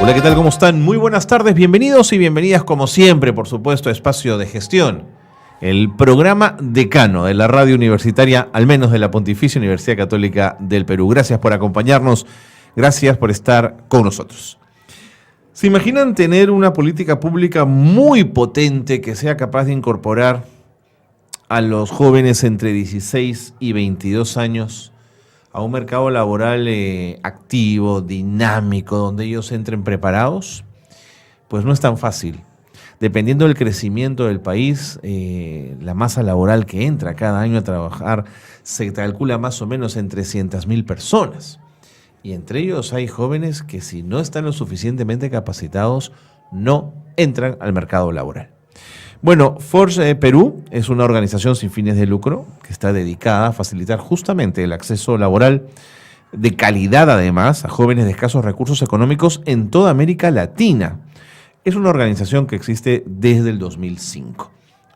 Hola, ¿qué tal? ¿Cómo están? Muy buenas tardes, bienvenidos y bienvenidas como siempre, por supuesto, a Espacio de Gestión, el programa decano de la radio universitaria, al menos de la Pontificia Universidad Católica del Perú. Gracias por acompañarnos, gracias por estar con nosotros. ¿Se imaginan tener una política pública muy potente que sea capaz de incorporar a los jóvenes entre 16 y 22 años a un mercado laboral activo, dinámico, donde ellos entren preparados? Pues no es tan fácil. Dependiendo del crecimiento del país, la masa laboral que entra cada año a trabajar se calcula más o menos en 300.000 personas. Y entre ellos hay jóvenes que, si no están lo suficientemente capacitados, no entran al mercado laboral. Bueno, Forge Perú es una organización sin fines de lucro que está dedicada a facilitar justamente el acceso laboral de calidad, además, a jóvenes de escasos recursos económicos en toda América Latina. Es una organización que existe desde el 2005.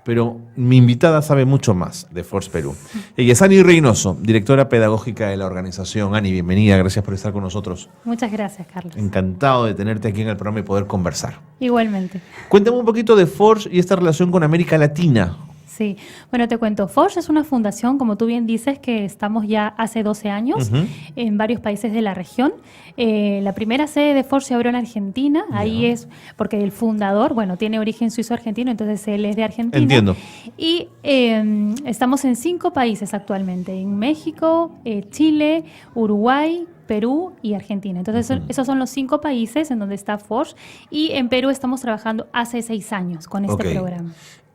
Pero mi invitada sabe mucho más de Forge Perú. Ella es Ani Reynoso, directora pedagógica de la organización. Ani, bienvenida, gracias por estar con nosotros. Muchas gracias, Carlos. Encantado de tenerte aquí en el programa y poder conversar. Igualmente. Cuéntame un poquito de Forge y esta relación con América Latina. Sí, bueno, te cuento, Forge es una fundación, como tú bien dices, que estamos ya hace 12 años en varios países de la región. La primera sede de Forge se abrió en Argentina, ahí es porque el fundador, bueno, tiene origen suizo-argentino, entonces él es de Argentina. Entiendo. Y estamos en 5 países actualmente, en México, Chile, Uruguay, Perú y Argentina. Entonces, esos son los 5 países en donde está Forge, y en Perú estamos trabajando hace 6 años con este programa.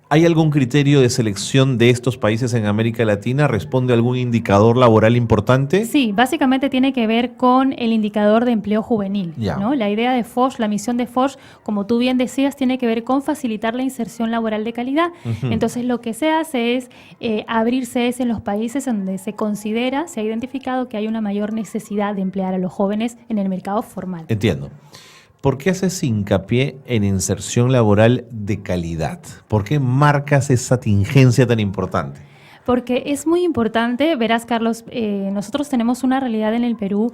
¿Hay algún criterio de selección de estos países en América Latina? ¿Responde a algún indicador laboral importante? Sí, básicamente tiene que ver con el indicador de empleo juvenil, ¿no? La idea de Forge, la misión de Forge, como tú bien decías, tiene que ver con facilitar la inserción laboral de calidad. Entonces, lo que se hace es abrir sedes en los países donde se considera, se ha identificado que hay una mayor necesidad de emplear a los jóvenes en el mercado formal. Entiendo. ¿Por qué haces hincapié en inserción laboral de calidad? ¿Por qué marcas esa tingencia tan importante? Porque es muy importante, verás, Carlos, nosotros tenemos una realidad en el Perú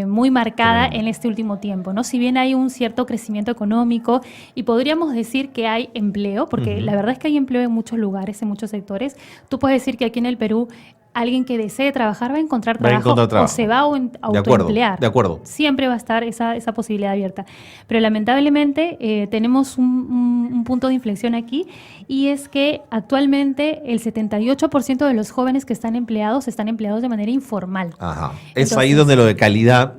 muy marcada en este último tiempo, ¿no? Si bien hay un cierto crecimiento económico y podríamos decir que hay empleo, porque la verdad es que hay empleo en muchos lugares, en muchos sectores, tú puedes decir que aquí en el Perú alguien que desee trabajar va a encontrar trabajo o se va a autoemplear. De acuerdo. Siempre va a estar esa posibilidad abierta. Pero lamentablemente tenemos un punto de inflexión aquí, y es que actualmente el 78% de los jóvenes que están empleados de manera informal. Ajá. Es ahí donde lo de calidad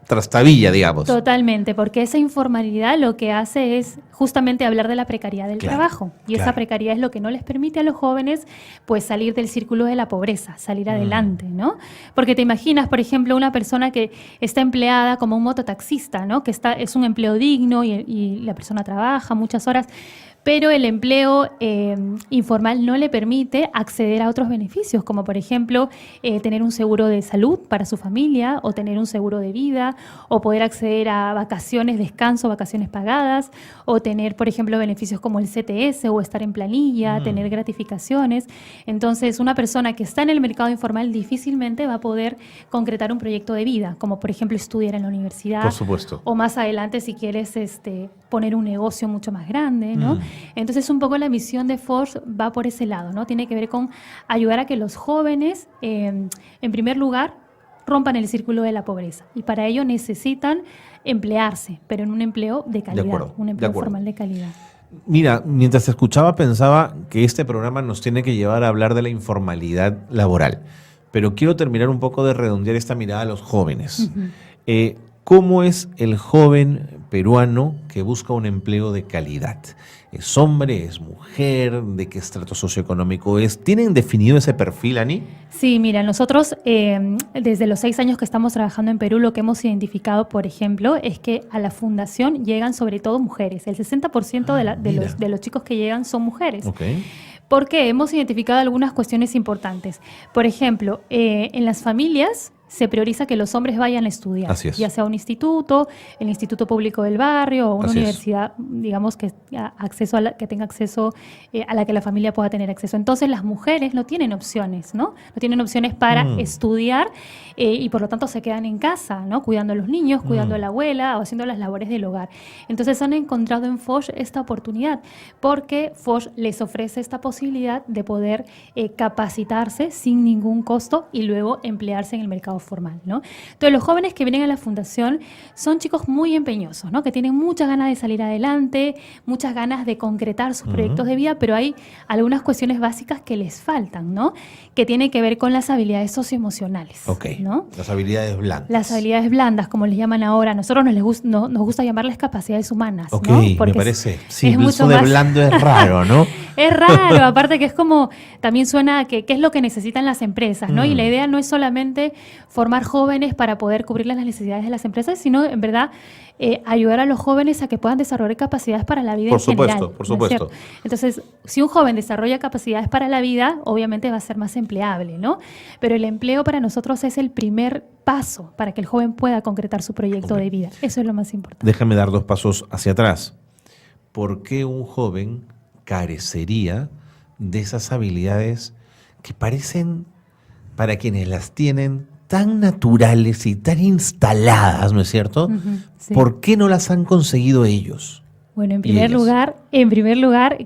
trastabilla, digamos. Totalmente, porque esa informalidad lo que hace es justamente hablar de la precariedad del trabajo. Y esa precariedad es lo que no les permite a los jóvenes pues salir del círculo de la pobreza, salir adelante, ¿no? Porque te imaginas, por ejemplo, una persona que está empleada como un mototaxista, ¿no? Que es un empleo digno y la persona trabaja muchas horas, pero el empleo informal no le permite acceder a otros beneficios, como por ejemplo tener un seguro de salud para su familia, o tener un seguro de vida, o poder acceder a vacaciones, descanso, vacaciones pagadas, o tener, por ejemplo, beneficios como el CTS o estar en planilla, tener gratificaciones. Entonces, una persona que está en el mercado informal difícilmente va a poder concretar un proyecto de vida, como por ejemplo estudiar en la universidad. Por supuesto. O más adelante, si quieres poner un negocio mucho más grande, ¿no? Entonces, un poco la misión de Forge va por ese lado, ¿no? Tiene que ver con ayudar a que los jóvenes, en primer lugar, rompan el círculo de la pobreza. Y para ello necesitan emplearse, pero en un empleo de calidad, un empleo formal de calidad. Mira, mientras te escuchaba pensaba que este programa nos tiene que llevar a hablar de la informalidad laboral, pero quiero terminar un poco de redondear esta mirada a los jóvenes. ¿Cómo es el joven peruano que busca un empleo de calidad? ¿Es hombre? ¿Es mujer? ¿De qué estrato socioeconómico es? ¿Tienen definido ese perfil, Ani? Sí, mira, nosotros desde los 6 años que estamos trabajando en Perú, lo que hemos identificado, por ejemplo, es que a la fundación llegan sobre todo mujeres. El 60% de los chicos que llegan son mujeres. Okay. Porque hemos identificado algunas cuestiones importantes. Por ejemplo, en las familias se prioriza que los hombres vayan a estudiar, Así es. ya sea un instituto, el instituto público del barrio o una Así es. universidad, digamos, que tenga acceso, a la que la familia pueda tener acceso. Entonces las mujeres no tienen opciones, ¿no? No tienen opciones para estudiar y por lo tanto se quedan en casa, ¿no? Cuidando a los niños, cuidando a la abuela o haciendo las labores del hogar. Entonces han encontrado en Foch esta oportunidad porque Foch les ofrece esta posibilidad de poder capacitarse sin ningún costo y luego emplearse en el mercado formal, ¿no? Entonces los jóvenes que vienen a la fundación son chicos muy empeñosos, ¿no? Que tienen muchas ganas de salir adelante, muchas ganas de concretar sus proyectos de vida, pero hay algunas cuestiones básicas que les faltan, ¿no? Que tienen que ver con las habilidades socioemocionales, ¿no? Las habilidades blandas. Las habilidades blandas, como les llaman ahora. A nosotros nos gusta llamarles capacidades humanas, Ok, ¿no? me parece. Sí, es mucho eso de más blando es raro, ¿no? Es raro, aparte que es como, también suena que qué es lo que necesitan las empresas, ¿no? Y la idea no es solamente formar jóvenes para poder cubrir las necesidades de las empresas, sino en verdad ayudar a los jóvenes a que puedan desarrollar capacidades para la vida en general. Por supuesto. ¿No es cierto? Entonces, si un joven desarrolla capacidades para la vida, obviamente va a ser más empleable, ¿no? Pero el empleo para nosotros es el primer paso para que el joven pueda concretar su proyecto de vida. Eso es lo más importante. Déjame dar 2 pasos hacia atrás. ¿Por qué un joven carecería de esas habilidades que parecen, para quienes las tienen, tan naturales y tan instaladas, ¿no es cierto? Sí. ¿Por qué no las han conseguido ellos? Bueno, en primer lugar,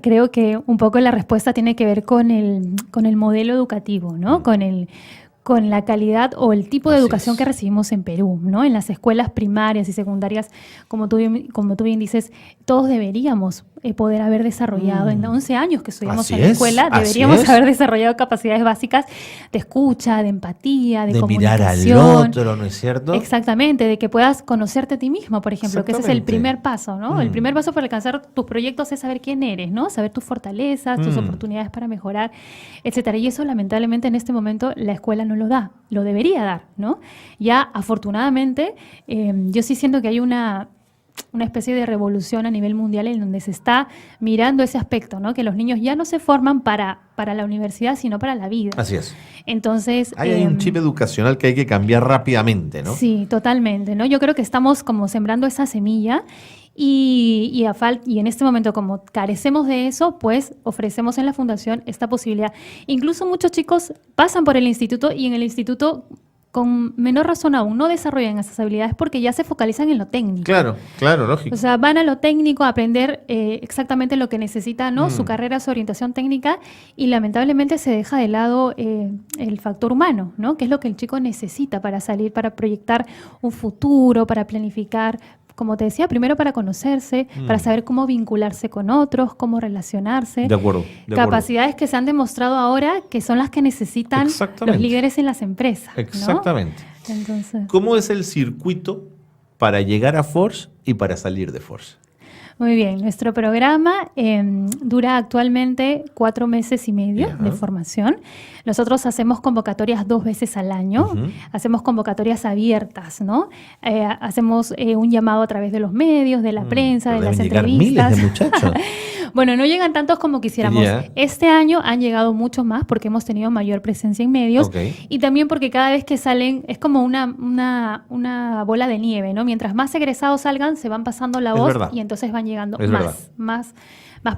creo que un poco la respuesta tiene que ver con el modelo educativo, ¿no? Con la calidad o el tipo de educación que recibimos en Perú, ¿no? En las escuelas primarias y secundarias, como tú bien dices, todos deberíamos poder haber desarrollado, en 11 años que estudiamos en la escuela, deberíamos haber desarrollado capacidades básicas de escucha, de empatía, de comunicación. De mirar al otro, ¿no es cierto? Exactamente, de que puedas conocerte a ti mismo, por ejemplo, que ese es el primer paso, ¿no? El primer paso para alcanzar tus proyectos es saber quién eres, ¿no? Saber tus fortalezas, tus oportunidades para mejorar, etcétera. Y eso, lamentablemente, en este momento la escuela no lo da, lo debería dar, ¿no? Ya, afortunadamente, yo sí siento que hay una especie de revolución a nivel mundial en donde se está mirando ese aspecto, ¿no? Que los niños ya no se forman para la universidad, sino para la vida. Así es. Entonces, hay un chip educacional que hay que cambiar rápidamente, ¿no? Sí, totalmente, ¿no? Yo creo que estamos como sembrando esa semilla y en este momento, como carecemos de eso, pues ofrecemos en la fundación esta posibilidad. Incluso muchos chicos pasan por el instituto y en el instituto, con menor razón aún, no desarrollan esas habilidades porque ya se focalizan en lo técnico. Claro, lógico. O sea, van a lo técnico a aprender exactamente lo que necesita, ¿no? Su carrera, su orientación técnica, y lamentablemente se deja de lado el factor humano, ¿no? Que es lo que el chico necesita para salir, para proyectar un futuro, para planificar, como te decía, primero para conocerse, para saber cómo vincularse con otros, cómo relacionarse. De acuerdo. Capacidades que se han demostrado ahora que son las que necesitan los líderes en las empresas, ¿no? Exactamente. Entonces, ¿cómo es el circuito para llegar a Forge y para salir de Forge? Muy bien, nuestro programa dura actualmente 4 meses y medio de formación. Nosotros hacemos convocatorias 2 veces al año, hacemos convocatorias abiertas, ¿no? Hacemos un llamado a través de los medios, de la prensa, de las entrevistas. Miles de muchachos. Bueno, no llegan tantos como quisiéramos. Este año han llegado muchos más porque hemos tenido mayor presencia en medios y también porque cada vez que salen es como una bola de nieve, ¿no? Mientras más egresados salgan, se van pasando la voz y entonces van llegando más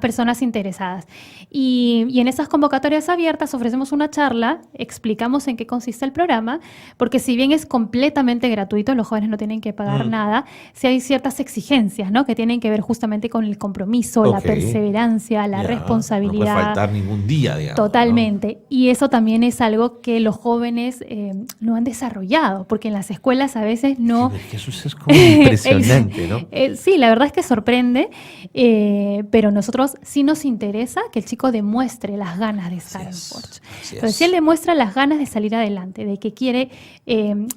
personas interesadas. Y en esas convocatorias abiertas ofrecemos una charla, explicamos en qué consiste el programa, porque si bien es completamente gratuito, los jóvenes no tienen que pagar nada, sí hay ciertas exigencias, ¿no? Que tienen que ver justamente con el compromiso, la perseverancia, la responsabilidad. No puede faltar ningún día, digamos. Totalmente. ¿No? Y eso también es algo que los jóvenes no han desarrollado, porque en las escuelas a veces no... Sí, eso es como impresionante, ¿no? Sí, la verdad es que sorprende, pero nosotros sí nos interesa que el chico demuestre las ganas de estar en Forge. Entonces, si él demuestra las ganas de salir adelante, de que quiere,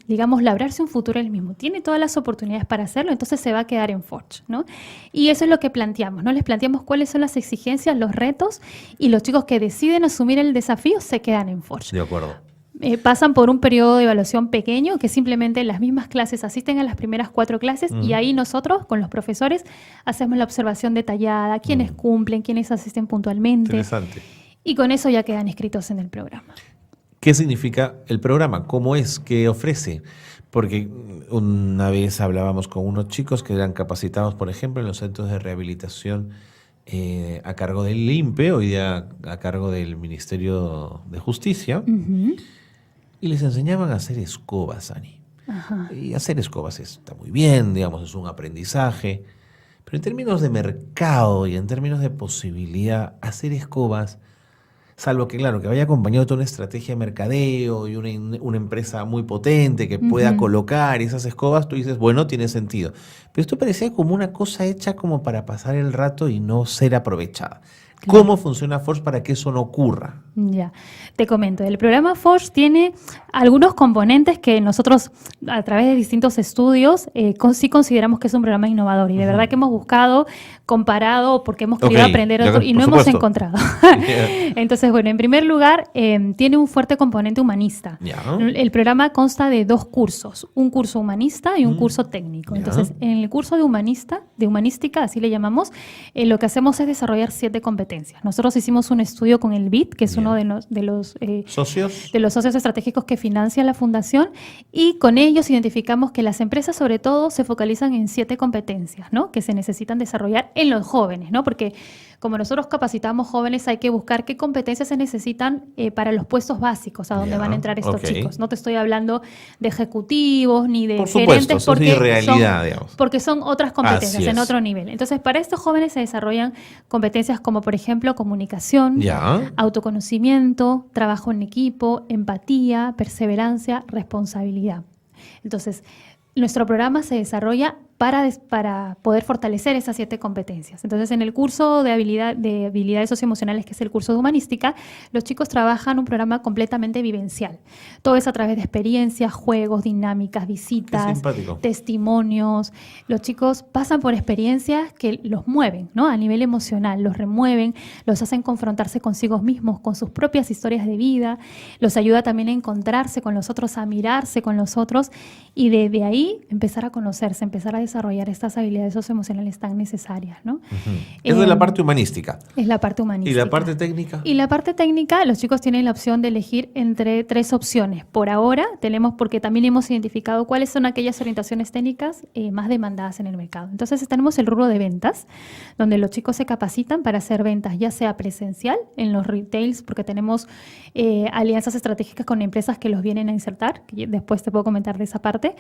digamos, labrarse un futuro él mismo, tiene todas las oportunidades para hacerlo, entonces se va a quedar en Forge, ¿no? Y eso es lo que planteamos, ¿no? Les planteamos cuáles son las exigencias, los retos, y los chicos que deciden asumir el desafío se quedan en Forge. De acuerdo. Pasan por un periodo de evaluación pequeño, que simplemente las mismas clases asisten a las primeras 4 clases y ahí nosotros, con los profesores, hacemos la observación detallada, quiénes cumplen, quiénes asisten puntualmente. Interesante. Y con eso ya quedan inscritos en el programa. ¿Qué significa el programa? ¿Cómo es? ¿Qué ofrece? Porque una vez hablábamos con unos chicos que eran capacitados, por ejemplo, en los centros de rehabilitación a cargo del INPE, hoy día a cargo del Ministerio de Justicia, y les enseñaban a hacer escobas, Ani. Ajá. Y hacer escobas está muy bien, digamos, es un aprendizaje, pero en términos de mercado y en términos de posibilidad, hacer escobas, salvo que, claro, que vaya acompañado de toda una estrategia de mercadeo y una empresa muy potente que pueda colocar esas escobas, tú dices, bueno, tiene sentido. Pero esto parecía como una cosa hecha como para pasar el rato y no ser aprovechada. Claro. ¿Cómo funciona Forge para que eso no ocurra? Ya, te comento. El programa Forge tiene algunos componentes que nosotros, a través de distintos estudios, sí consideramos que es un programa innovador. Y de verdad que hemos buscado, comparado, porque hemos querido aprender otro, y no hemos encontrado. Entonces, bueno, en primer lugar, tiene un fuerte componente humanista. El programa consta de 2 cursos, un curso humanista y un curso técnico. Entonces, en el curso de humanística, así le llamamos, lo que hacemos es desarrollar 7 competencias. Nosotros hicimos un estudio con el BID, que es uno de los socios estratégicos que financia la fundación, y con ellos identificamos que las empresas sobre todo se focalizan en 7 competencias, ¿no?, que se necesitan desarrollar en los jóvenes, ¿no? Porque como nosotros capacitamos jóvenes, hay que buscar qué competencias se necesitan para los puestos básicos a donde van a entrar estos chicos. No te estoy hablando de ejecutivos ni de gerentes, porque son otras competencias en otro nivel. Entonces, para estos jóvenes se desarrollan competencias como, por ejemplo, comunicación, autoconocimiento, trabajo en equipo, empatía, perseverancia, responsabilidad. Entonces, nuestro programa se desarrolla para poder fortalecer esas 7 competencias. Entonces, en el curso de habilidades socioemocionales, que es el curso de humanística, los chicos trabajan un programa completamente vivencial. Todo es a través de experiencias, juegos, dinámicas, visitas, testimonios. Los chicos pasan por experiencias que los mueven, ¿no?, a nivel emocional, los remueven, los hacen confrontarse consigo mismos, con sus propias historias de vida, los ayuda también a encontrarse con los otros, a mirarse con los otros, y desde ahí empezar a conocerse, empezar a desarrollar estas habilidades socioemocionales tan necesarias, ¿no? Eso es la parte humanística. Es la parte humanística. ¿Y la parte técnica? Y la parte técnica, los chicos tienen la opción de elegir entre 3 opciones. Por ahora tenemos, porque también hemos identificado cuáles son aquellas orientaciones técnicas más demandadas en el mercado. Entonces tenemos el rubro de ventas, donde los chicos se capacitan para hacer ventas, ya sea presencial, en los retails, porque tenemos alianzas estratégicas con empresas que los vienen a insertar, que después te puedo comentar de esa parte.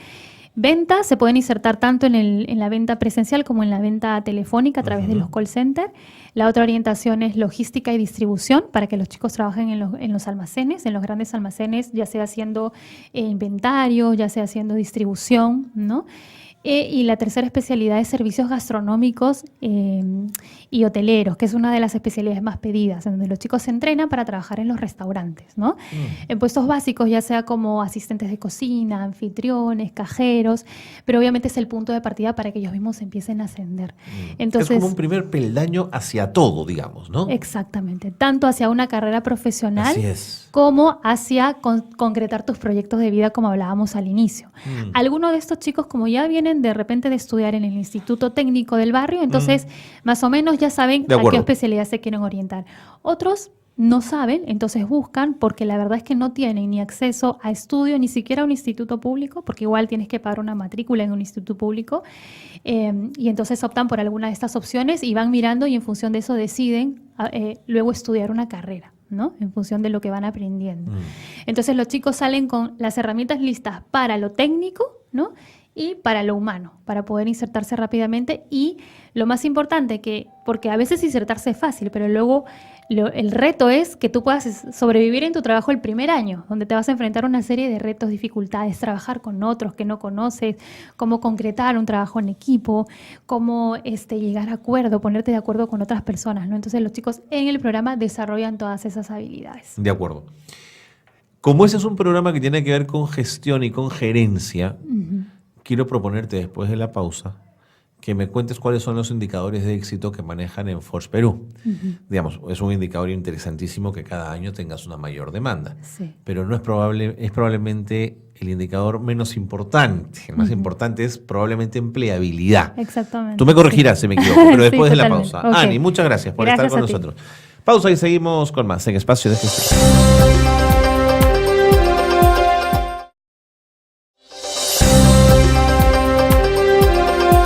Ventas se pueden insertar tanto en la venta presencial como en la venta telefónica a través de los call centers. La otra orientación es logística y distribución, para que los chicos trabajen en los almacenes, en los grandes almacenes, ya sea haciendo inventario, ya sea haciendo distribución, ¿no? Y la tercera especialidad es servicios gastronómicos y hoteleros, que es una de las especialidades más pedidas, en donde los chicos se entrenan para trabajar en los restaurantes, ¿no? En puestos básicos, ya sea como asistentes de cocina, anfitriones, cajeros, pero obviamente es el punto de partida para que ellos mismos empiecen a ascender. Entonces, es como un primer peldaño hacia todo, digamos, ¿no? Exactamente, tanto hacia una carrera profesional como hacia concretar tus proyectos de vida, como hablábamos al inicio. Algunos de estos chicos, como ya vienen de repente de estudiar en el Instituto Técnico del barrio, entonces más o menos ya saben a qué especialidad se quieren orientar. Otros no saben, entonces buscan, porque la verdad es que no tienen ni acceso a estudio, ni siquiera a un instituto público, porque igual tienes que pagar una matrícula en un instituto público, y entonces optan por alguna de estas opciones y van mirando, y en función de eso deciden luego estudiar una carrera, ¿no?, en función de lo que van aprendiendo. Entonces los chicos salen con las herramientas listas para lo técnico, ¿no?, y para lo humano, para poder insertarse rápidamente. Y lo más importante, porque a veces insertarse es fácil, pero luego el reto es que tú puedas sobrevivir en tu trabajo el primer año, donde te vas a enfrentar a una serie de retos, dificultades, trabajar con otros que no conoces, cómo concretar un trabajo en equipo, cómo llegar a acuerdo, ponerte de acuerdo con otras personas, ¿no? Entonces los chicos en el programa desarrollan todas esas habilidades. De acuerdo. Como ese es un programa que tiene que ver con gestión y con gerencia, quiero proponerte después de la pausa que me cuentes cuáles son los indicadores de éxito que manejan en Forge Perú. Digamos, es un indicador interesantísimo que cada año tengas una mayor demanda, pero no es probablemente el indicador menos importante. El más importante es probablemente empleabilidad. Exactamente. Tú me corregirás si me equivoco, pero después de la pausa. Ani, muchas gracias por estar con nosotros. Pausa y seguimos con más en Espacio de Gestión.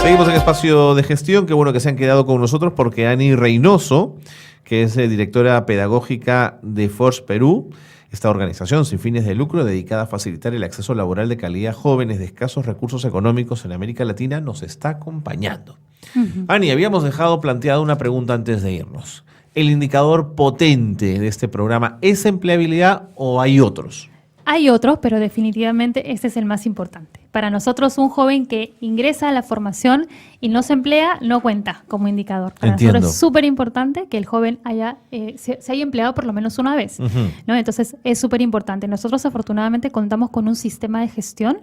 Seguimos en Espacio de Gestión. Qué bueno que se han quedado con nosotros porque Ani Reynoso, que es directora pedagógica de Forge Perú, esta organización sin fines de lucro dedicada a facilitar el acceso laboral de calidad a jóvenes de escasos recursos económicos en América Latina, nos está acompañando. Ani, habíamos dejado planteada una pregunta antes de irnos. ¿El indicador potente de este programa es empleabilidad o hay otros? Hay otros, pero definitivamente este es el más importante. Para nosotros, un joven que ingresa a la formación y no se emplea, no cuenta como indicador. Para nosotros es súper importante que el joven se haya empleado por lo menos una vez, ¿no? Entonces, es súper importante. Nosotros, afortunadamente, contamos con un sistema de gestión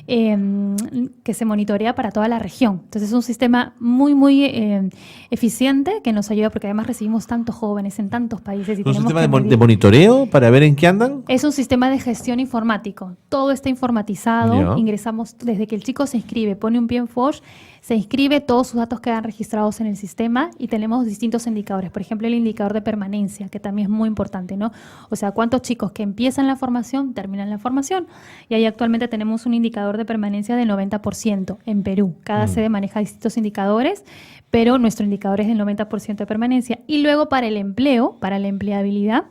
que se monitorea para toda la región. Entonces, es un sistema muy eficiente que nos ayuda porque además recibimos tantos jóvenes en tantos países. Y ¿Es un sistema de monitoreo para ver en qué andan? Es un sistema de gestión informático. Todo está informatizado. Ingresamos desde que el chico se inscribe, pone un pie en Forge, se inscribe, todos sus datos quedan registrados en el sistema y tenemos distintos indicadores. Por ejemplo, el indicador de permanencia, que también es muy importante, ¿no? O sea, cuántos chicos que empiezan la formación terminan la formación. Y ahí actualmente tenemos un indicador de permanencia de 90% en Perú. Cada sede maneja distintos indicadores, pero nuestro indicador es del 90% de permanencia. Y luego para el empleo, para la empleabilidad,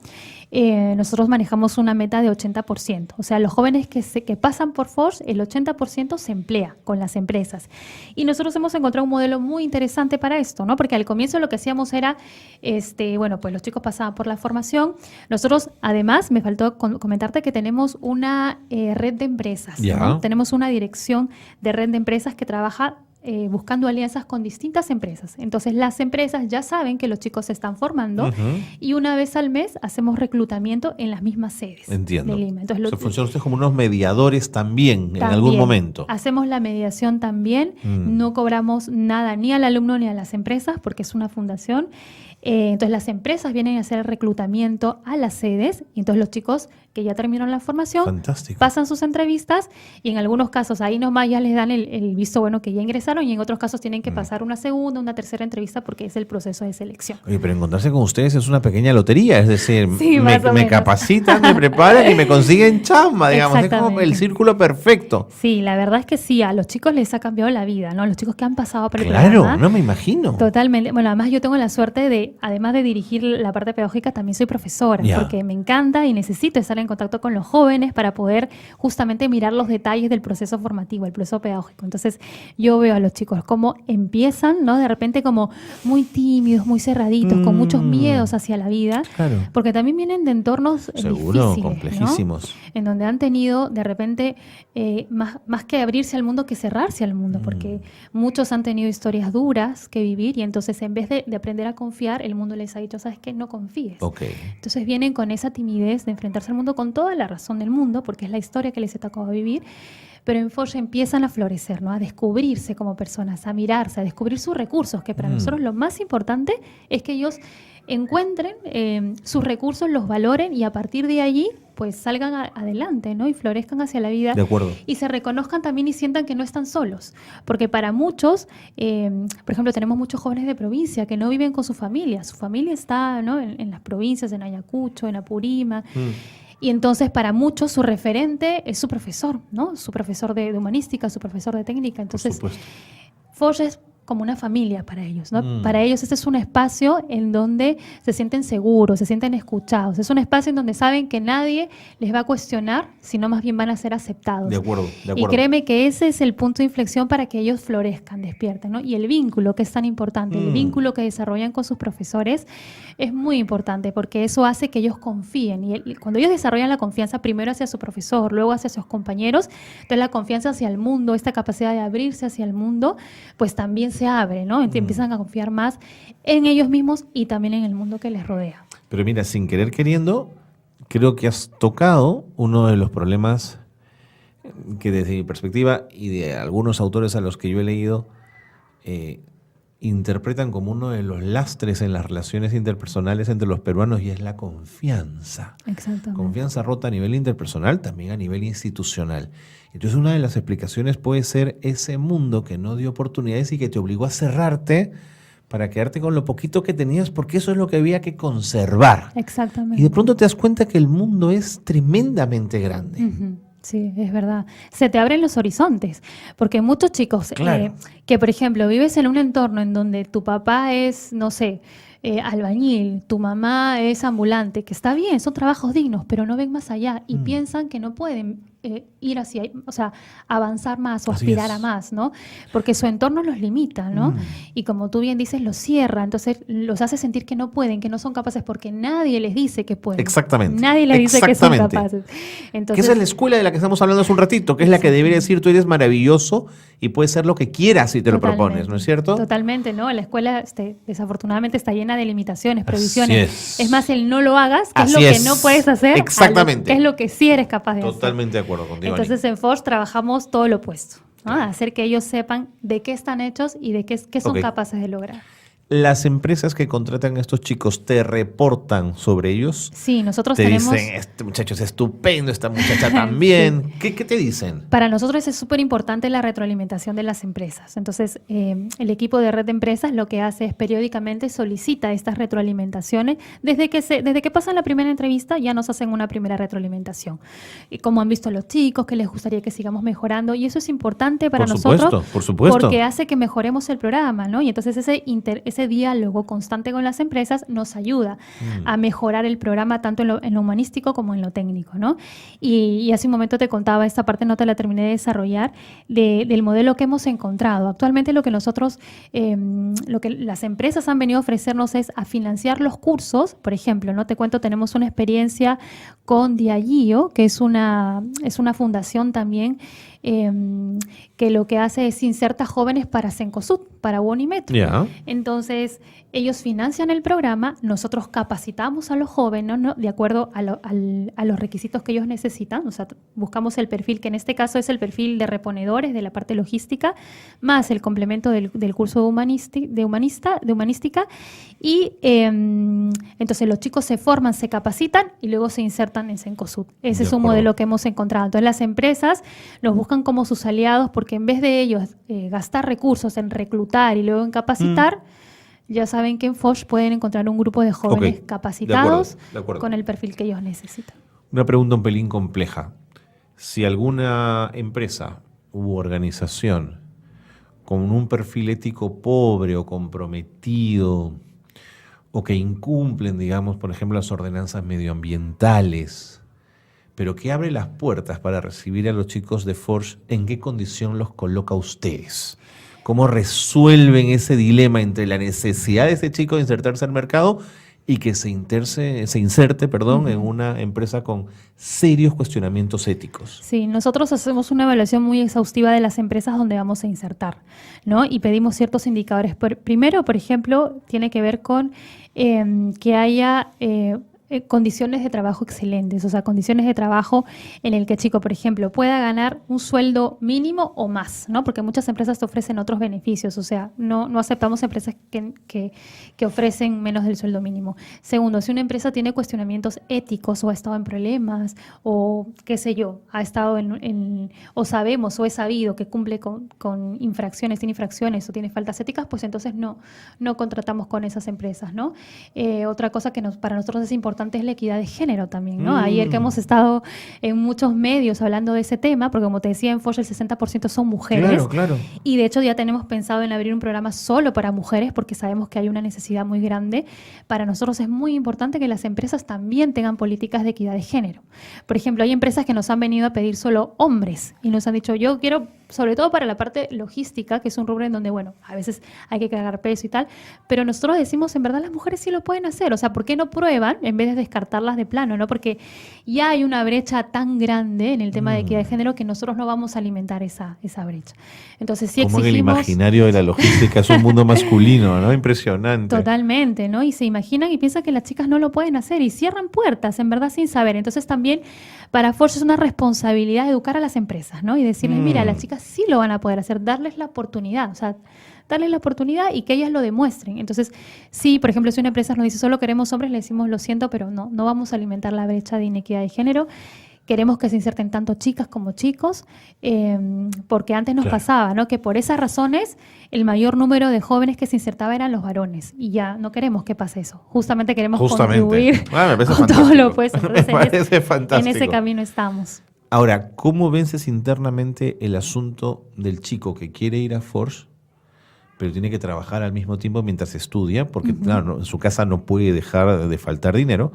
nosotros manejamos una meta de 80%. O sea, los jóvenes que pasan por Forge, el 80% se emplea con las empresas. Y nosotros hemos encontrado un modelo muy interesante para esto, ¿no? Porque al comienzo lo que hacíamos era, pues los chicos pasaban por la formación. Nosotros, además, me faltó comentarte que tenemos una red de empresas, ¿no? Tenemos una dirección de red de empresas que trabaja buscando alianzas con distintas empresas. Entonces las empresas ya saben que los chicos se están formando y una vez al mes hacemos reclutamiento en las mismas sedes de Lima. Entonces, funcionan ustedes como unos mediadores también en algún momento. Hacemos la mediación también, no cobramos nada ni al alumno ni a las empresas porque es una fundación. Entonces las empresas vienen a hacer el reclutamiento a las sedes y entonces los chicos que ya terminaron la formación pasan sus entrevistas y en algunos casos ahí nomás ya les dan el visto bueno que ya ingresaron y en otros casos tienen que pasar una segunda, una tercera entrevista porque es el proceso de selección. Oye, pero encontrarse con ustedes es una pequeña lotería, es decir, me capacitan, me preparan y me consiguen chamba, digamos, es como el círculo perfecto. Sí, la verdad es que sí, a los chicos les ha cambiado la vida, ¿no? Los chicos que han pasado por el programa. Claro, no me imagino. Totalmente. Bueno, además yo tengo la suerte de, además de dirigir la parte pedagógica, también soy profesora, porque me encanta y necesito estar en contacto con los jóvenes para poder justamente mirar los detalles del proceso formativo, el proceso pedagógico. Entonces, yo veo a los chicos cómo empiezan, ¿no? De repente como muy tímidos, muy cerraditos, con muchos miedos hacia la vida, porque también vienen de entornos difíciles, complejísimos, ¿no? En donde han tenido de repente más que abrirse al mundo que cerrarse al mundo, porque muchos han tenido historias duras que vivir y entonces en vez de aprender a confiar, el mundo les ha dicho, ¿sabes qué? No confíes. Entonces vienen con esa timidez de enfrentarse al mundo con toda la razón del mundo, porque es la historia que les ha tocado vivir, pero en Forge empiezan a florecer, ¿no? A descubrirse como personas, a mirarse, a descubrir sus recursos, que para nosotros lo más importante es que ellos encuentren sus recursos, los valoren y a partir de allí pues salgan adelante, ¿no? Y florezcan hacia la vida. De acuerdo. Y se reconozcan también y sientan que no están solos. Porque para muchos, por ejemplo, tenemos muchos jóvenes de provincia que no viven con su familia. Su familia está, ¿no? en las provincias, en Ayacucho, en Apurímac. Y entonces para muchos su referente es su profesor, ¿no? Su profesor de humanística, su profesor de técnica. Entonces, Forge es como una familia para ellos, ¿no? Para ellos este es un espacio en donde se sienten seguros, se sienten escuchados. Es un espacio en donde saben que nadie les va a cuestionar, sino más bien van a ser aceptados. De acuerdo. Y créeme que ese es el punto de inflexión para que ellos florezcan, despierten, ¿no? Y el vínculo, que es tan importante, el vínculo que desarrollan con sus profesores es muy importante porque eso hace que ellos confíen. Y cuando ellos desarrollan la confianza primero hacia su profesor, luego hacia sus compañeros, entonces la confianza hacia el mundo, esta capacidad de abrirse hacia el mundo, pues también se abre, ¿no? Empiezan a confiar más en ellos mismos y también en el mundo que les rodea. Pero mira, sin querer queriendo, creo que has tocado uno de los problemas que desde mi perspectiva y de algunos autores a los que yo he leído interpretan como uno de los lastres en las relaciones interpersonales entre los peruanos y es la confianza. Exactamente. Confianza rota a nivel interpersonal, también a nivel institucional. Entonces una de las explicaciones puede ser ese mundo que no dio oportunidades y que te obligó a cerrarte para quedarte con lo poquito que tenías porque eso es lo que había que conservar. Exactamente. Y de pronto te das cuenta que el mundo es tremendamente grande. Sí, es verdad. Se te abren los horizontes, porque muchos chicos Claro. que, por ejemplo, vives en un entorno en donde tu papá es, no sé, albañil, tu mamá es ambulante, que está bien, son trabajos dignos, pero no ven más allá y piensan que no pueden ir hacia, o sea, avanzar más o Así aspirar es. a más, ¿no? Porque su entorno los limita, ¿no? Y como tú bien dices, los cierra, entonces los hace sentir que no pueden, que no son capaces, porque nadie les dice que pueden. Exactamente. Nadie les dice que son Exactamente. capaces. Que Entonces, esa es la escuela de la que estamos hablando hace un ratito, que es la que debería decir tú eres maravilloso y puedes ser lo que quieras si te lo propones, ¿no es cierto? Totalmente, ¿no? La escuela desafortunadamente está llena de limitaciones, Así prohibiciones. es. Más el no lo hagas, que Así es lo que es. no puedes hacer, Exactamente. que es lo que sí eres capaz de hacer. Totalmente de acuerdo contigo. Entonces Ani. en Forge trabajamos todo lo opuesto, ¿no? Claro. Hacer que ellos sepan de qué están hechos y de qué son Ok. capaces de lograr. Las empresas que contratan a estos chicos te reportan sobre ellos. Sí, nosotros Te tenemos... dicen, este muchacho es estupendo, esta muchacha también. ¿Qué te dicen? Para nosotros es súper importante la retroalimentación de las empresas. Entonces, el equipo de Red de Empresas lo que hace es periódicamente solicita estas retroalimentaciones. Desde que pasan la primera entrevista ya nos hacen una primera retroalimentación. Y cómo han visto los chicos, qué les gustaría que sigamos mejorando. Y eso es importante para nosotros. Por supuesto. Porque hace que mejoremos el programa, ¿no? Y entonces ese diálogo constante con las empresas nos ayuda a mejorar el programa tanto en lo humanístico como en lo técnico, ¿no? Y hace un momento te contaba, esta parte no te la terminé de desarrollar, del modelo que hemos encontrado. Actualmente lo que nosotros, lo que las empresas han venido a ofrecernos es a financiar los cursos. Por ejemplo, ¿no? Te cuento, tenemos una experiencia con Diageo, que es una fundación también que lo que hace es inserta jóvenes para Cencosud, para Bonimetro. Ya. Entonces, ellos financian el programa, nosotros capacitamos a los jóvenes, ¿no? De acuerdo a los requisitos que ellos necesitan. O sea, buscamos el perfil, que en este caso es el perfil de reponedores de la parte logística, más el complemento del curso de humanística. Y entonces los chicos se forman, se capacitan y luego se insertan en Cencosud. Ese es un modelo que hemos encontrado. Entonces, las empresas los buscan como sus aliados porque en vez de ellos gastar recursos en reclutar y luego en capacitar, ya saben que en Forge pueden encontrar un grupo de jóvenes capacitados de acuerdo. con el perfil que ellos necesitan. Una pregunta un pelín compleja. Si alguna empresa u organización con un perfil ético pobre o comprometido o que incumplen, digamos, por ejemplo, las ordenanzas medioambientales, pero que abre las puertas para recibir a los chicos de Forge, ¿en qué condición los coloca ustedes? ¿Cómo resuelven ese dilema entre la necesidad de ese chico de insertarse al mercado y que se inserte en una empresa con serios cuestionamientos éticos? Sí, nosotros hacemos una evaluación muy exhaustiva de las empresas donde vamos a insertar, ¿no? Y pedimos ciertos indicadores. Primero, por ejemplo, tiene que ver con que haya condiciones de trabajo excelentes, o sea, condiciones de trabajo en el que el chico, por ejemplo, pueda ganar un sueldo mínimo o más, ¿no? Porque muchas empresas te ofrecen otros beneficios, o sea, no aceptamos empresas que ofrecen menos del sueldo mínimo. Segundo, si una empresa tiene cuestionamientos éticos o ha estado en problemas o qué sé yo, ha estado o sabemos o es sabido que cumple con infracciones, tiene infracciones o tiene faltas éticas, pues entonces no contratamos con esas empresas, ¿no? Otra cosa que para nosotros es importante es la equidad de género también, ¿no? Ayer que hemos estado en muchos medios hablando de ese tema, porque como te decía, en Forge el 60% son mujeres. Claro. Y de hecho ya tenemos pensado en abrir un programa solo para mujeres porque sabemos que hay una necesidad muy grande. Para nosotros es muy importante que las empresas también tengan políticas de equidad de género. Por ejemplo, hay empresas que nos han venido a pedir solo hombres y nos han dicho, yo quiero, sobre todo para la parte logística, que es un rubro en donde, bueno, a veces hay que cargar peso y tal, pero nosotros decimos, en verdad las mujeres sí lo pueden hacer. O sea, ¿por qué no prueban en vez de descartarlas de plano, ¿no? Porque ya hay una brecha tan grande en el tema de equidad de género que nosotros no vamos a alimentar esa brecha. Entonces sí Como exigimos... en el imaginario de la logística es un mundo masculino, ¿no? Impresionante. Totalmente, ¿no? Y se imaginan y piensan que las chicas no lo pueden hacer y cierran puertas, en verdad, sin saber. Entonces también para Forge es una responsabilidad educar a las empresas, ¿no? Y decirles, mira, las chicas sí lo van a poder hacer, darles la oportunidad, o sea, darles la oportunidad y que ellas lo demuestren. Entonces, sí, por ejemplo, si una empresa nos dice solo queremos hombres, le decimos lo siento, pero no vamos a alimentar la brecha de inequidad de género. Queremos que se inserten tanto chicas como chicos, porque antes nos pasaba, ¿no? Que por esas razones el mayor número de jóvenes que se insertaba eran los varones y ya no queremos que pase eso. Justamente queremos contribuir me parece con todo lo opuesto. Me parece fantástico. En ese camino estamos. Ahora, ¿cómo vences internamente el asunto del chico que quiere ir a Forge, pero tiene que trabajar al mismo tiempo mientras estudia? Porque, claro, en su casa no puede dejar de faltar dinero.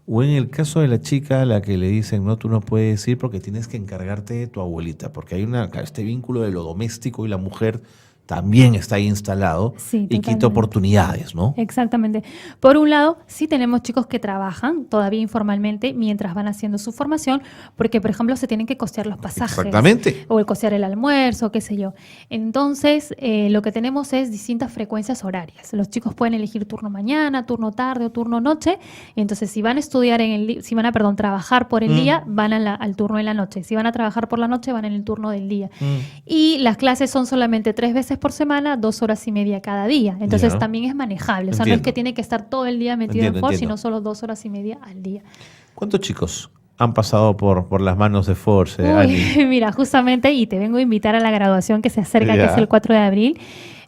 O en el caso de la chica a la que le dicen, no, tú no puedes ir porque tienes que encargarte de tu abuelita. Porque hay este vínculo de lo doméstico y la mujer también está ahí instalado, Sí, y quita oportunidades, ¿no? Exactamente. Por un lado, sí tenemos chicos que trabajan todavía informalmente mientras van haciendo su formación, porque, por ejemplo, se tienen que costear los pasajes. Exactamente. O el costear el almuerzo, qué sé yo. Entonces, lo que tenemos es distintas frecuencias horarias. Los chicos pueden elegir turno mañana, turno tarde o turno noche. Y entonces, si van a estudiar si van a, trabajar por el día, van al turno en la noche. Si van a trabajar por la noche, van en el turno del día. Y las clases son solamente 3 veces por semana, 2 horas y media cada día. Entonces también es manejable. O sea, no es que tiene que estar todo el día metido en Forge, sino solo 2 horas y media al día. ¿Cuántos chicos han pasado por las manos de Forge, Ani? Mira, justamente, y te vengo a invitar a la graduación que se acerca, que es el 4 de abril.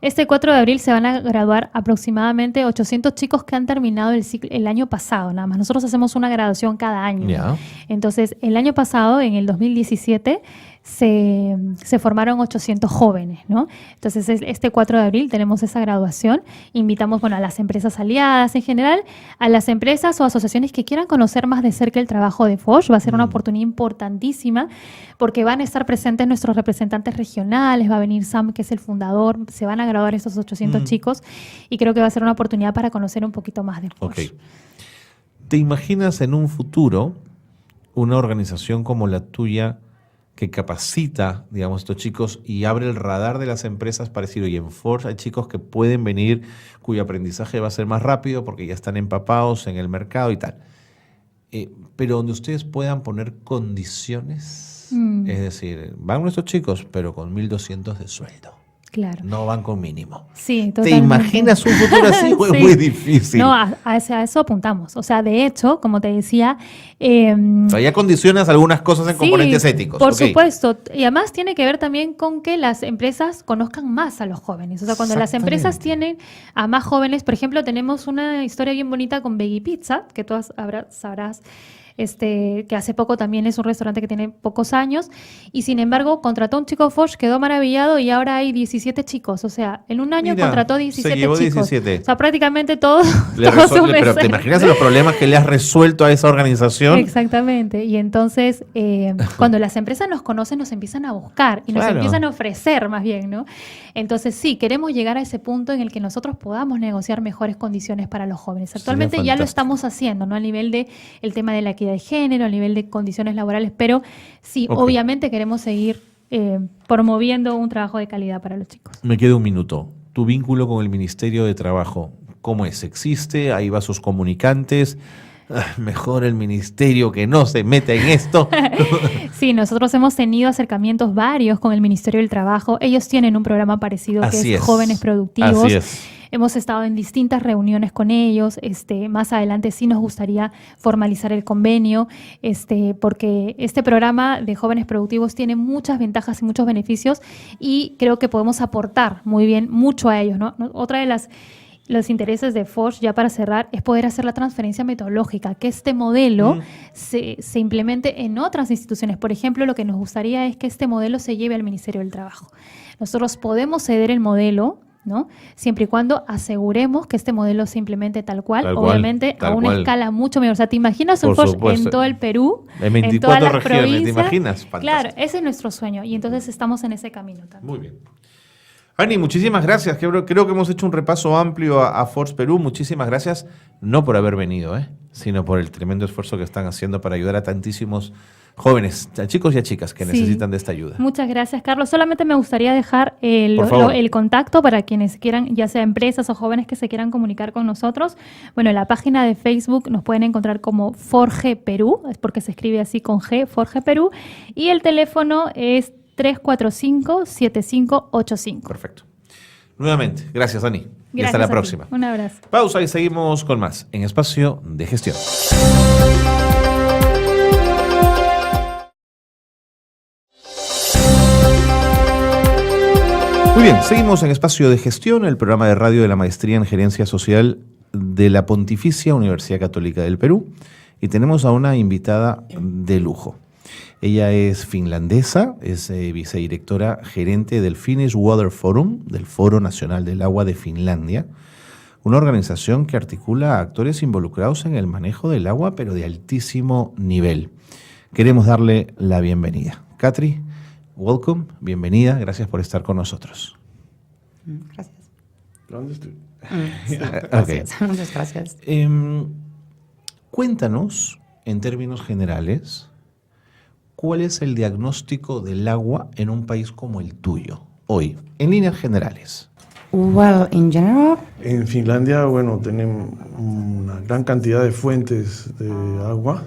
Este 4 de abril se van a graduar aproximadamente 800 chicos que han terminado el año pasado, nada más. Nosotros hacemos una graduación cada año. Entonces, el año pasado, en el 2017, se formaron 800 jóvenes, ¿no? Entonces, este 4 de abril tenemos esa graduación. Invitamos, a las empresas aliadas en general, a las empresas o asociaciones que quieran conocer más de cerca el trabajo de Forge. Va a ser una oportunidad importantísima porque van a estar presentes nuestros representantes regionales, va a venir Sam, que es el fundador, se van a graduar esos 800 chicos, y creo que va a ser una oportunidad para conocer un poquito más de Forge. ¿Te imaginas en un futuro una organización como la tuya que capacita, digamos, a estos chicos y abre el radar de las empresas para decir, oye, en Forge hay chicos que pueden venir, cuyo aprendizaje va a ser más rápido porque ya están empapados en el mercado y tal? Pero donde ustedes puedan poner condiciones, es decir, van nuestros chicos, pero con 1.200 de sueldo. Claro. No van con mínimo. Sí, totalmente. ¿Te imaginas un futuro así? Sí. Es muy difícil. No, a eso apuntamos. O sea, de hecho, como te decía... o sea, ya condicionas algunas cosas en componentes éticos. Por supuesto. Y además tiene que ver también con que las empresas conozcan más a los jóvenes. O sea, cuando las empresas tienen a más jóvenes... Por ejemplo, tenemos una historia bien bonita con Veggie Pizza, que todas sabrás... que hace poco también es un restaurante que tiene pocos años, y sin embargo contrató a un chico Forge, quedó maravillado, y ahora hay 17 chicos. O sea, en un año contrató 17 se llevó chicos. 17. O sea, prácticamente todos. Pero ¿te imaginas los problemas que le has resuelto a esa organización? Exactamente. Y entonces, cuando las empresas nos conocen, nos empiezan a buscar y nos empiezan a ofrecer más bien, ¿no? Entonces, sí, queremos llegar a ese punto en el que nosotros podamos negociar mejores condiciones para los jóvenes. Actualmente ya lo estamos haciendo, ¿no? A nivel de el tema de la equidad de género, a nivel de condiciones laborales, pero sí, obviamente queremos seguir promoviendo un trabajo de calidad para los chicos. Me queda un minuto. Tu vínculo con el Ministerio de Trabajo, ¿cómo es? ¿Existe? ¿Hay vasos comunicantes? Mejor el ministerio que no se meta en esto. Sí, nosotros hemos tenido acercamientos varios con el Ministerio del Trabajo. Ellos tienen un programa parecido que es Jóvenes Productivos. Así es. Hemos estado en distintas reuniones con ellos. Más adelante sí nos gustaría formalizar el convenio, porque este programa de Jóvenes Productivos tiene muchas ventajas y muchos beneficios, y creo que podemos aportar muy bien mucho a ellos, ¿no? Otra de los intereses de Forge, ya para cerrar, es poder hacer la transferencia metodológica, que este modelo se implemente en otras instituciones. Por ejemplo, lo que nos gustaría es que este modelo se lleve al Ministerio del Trabajo. Nosotros podemos ceder el modelo, ¿no? Siempre y cuando aseguremos que este modelo se implemente tal cual, obviamente a una escala mucho mayor. O sea, ¿te imaginas un Forge en todo el Perú? En 24 en todas las regiones, provincias? ¿te imaginas? Fantástico. Claro, ese es nuestro sueño, y entonces estamos en ese camino también. Muy bien. Ani, muchísimas gracias. Creo que hemos hecho un repaso amplio a Forge Perú. Muchísimas gracias, no por haber venido, sino por el tremendo esfuerzo que están haciendo para ayudar a tantísimos jóvenes, a chicos y a chicas que necesitan de esta ayuda. Muchas gracias, Carlos. Solamente me gustaría dejar el contacto para quienes quieran, ya sea empresas o jóvenes que se quieran comunicar con nosotros. Bueno, en la página de Facebook nos pueden encontrar como Forge Perú, es porque se escribe así con G, Forge Perú, y el teléfono es 345-7585. Perfecto. Nuevamente, gracias, Ani. Y hasta la próxima. Un abrazo. Pausa y seguimos con más en Espacio de Gestión. Muy bien, seguimos en Espacio de Gestión, el programa de radio de la Maestría en Gerencia Social de la Pontificia Universidad Católica del Perú. Y tenemos a una invitada de lujo. Ella es finlandesa, es vicedirectora gerente del Finnish Water Forum, del Foro Nacional del Agua de Finlandia, una organización que articula a actores involucrados en el manejo del agua, pero de altísimo nivel. Queremos darle la bienvenida. Katri, welcome, bienvenida, gracias por estar con nosotros. Gracias. Gracias. Okay. Muchas gracias. Cuéntanos, en términos generales, ¿cuál es el diagnóstico del agua en un país como el tuyo hoy, en líneas generales? Well, in general, En Finlandia, bueno, tenemos una gran cantidad de fuentes de agua.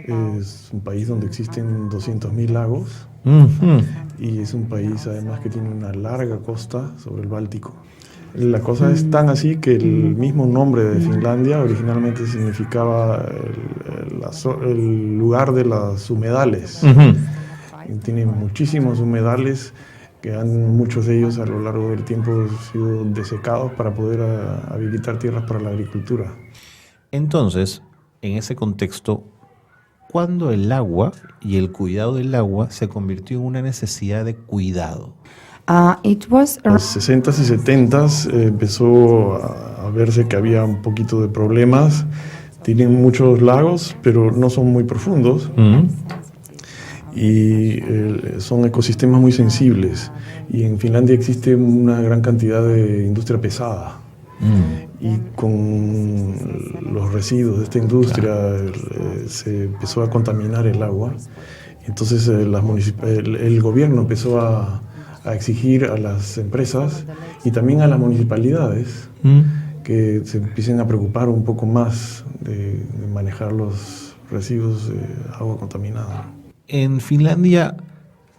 Es un país donde existen 200.000 lagos y es un país además que tiene una larga costa sobre el Báltico. La cosa es tan así que el mismo nombre de Finlandia originalmente significaba el lugar de las humedales. Tiene muchísimos humedales que muchos de ellos a lo largo del tiempo han sido desecados para poder habilitar tierras para la agricultura. Entonces, en ese contexto, ¿cuándo el agua y el cuidado del agua se convirtió en una necesidad de cuidado? it was En los 60s y 70s empezó a verse que había un poquito de problemas. Tienen muchos lagos, pero no son muy profundos. Y son ecosistemas muy sensibles. Y en Finlandia existe una gran cantidad de industria pesada. Y con los residuos de esta industria se empezó a contaminar el agua. Entonces el gobierno empezó a exigir a las empresas y también a las municipalidades que se empiecen a preocupar un poco más de manejar los residuos de agua contaminada. En Finlandia,